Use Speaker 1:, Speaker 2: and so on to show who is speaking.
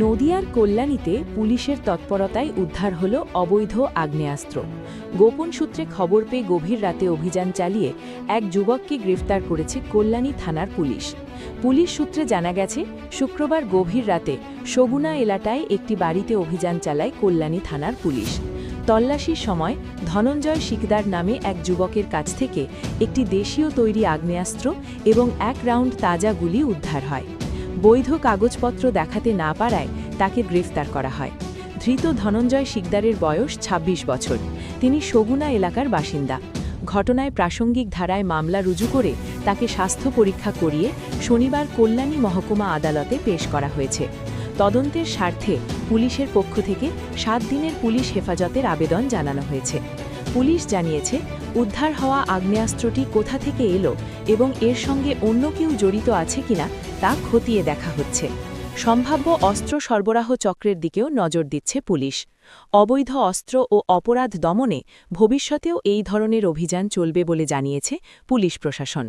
Speaker 1: নদিয়ার কল্যাণীতে পুলিশের তৎপরতায় উদ্ধার হল অবৈধ আগ্নেয়াস্ত্র। গোপন সূত্রে খবর পেয়ে গভীর রাতে অভিযান চালিয়ে এক যুবককে গ্রেফতার করেছে কল্যাণী থানার পুলিশ। পুলিশ সূত্রে জানা গেছে, শুক্রবার গভীর রাতে সগুনা এলাকায় একটি বাড়িতে অভিযান চালায় কল্যাণী থানার পুলিশ। তল্লাশির সময় ধনঞ্জয় শিকদার নামে এক যুবকের কাছ থেকে একটি দেশীয় তৈরি আগ্নেয়াস্ত্র এবং 1 রাউন্ড তাজা গুলি উদ্ধার হয়। বৈধ কাগজপত্র দেখাতে না পারায় তাকে গ্রেফতার করা হয়। ধৃত ধনঞ্জয় শিকদারের বয়স ২৬ বছর। তিনি সগুনা এলাকার বাসিন্দা। ঘটনায় প্রাসঙ্গিক ধারায় মামলা রুজু করে তাকে স্বাস্থ্য পরীক্ষা করিয়ে শনিবার কল্যাণী মহকুমা আদালতে পেশ করা হয়েছে। তদন্তের স্বার্থে পুলিশের পক্ষ থেকে 7 দিনের পুলিশ হেফাজতের আবেদন জানানো হয়েছে। পুলিশ জানিয়েছে, উদ্ধার হওয়া আগ্নেয়াস্ত্রটি কোথা থেকে এলো এবং এর সঙ্গে অন্য কেউ জড়িত আছে কিনা তা খতিয়ে দেখা হচ্ছে। সম্ভাব্য অস্ত্র সরবরাহ চক্রের দিকেও নজর দিচ্ছে পুলিশ। অবৈধ অস্ত্র ও অপরাধ দমনে ভবিষ্যতেও এই ধরনের অভিযান চলবে বলে জানিয়েছে পুলিশ প্রশাসন।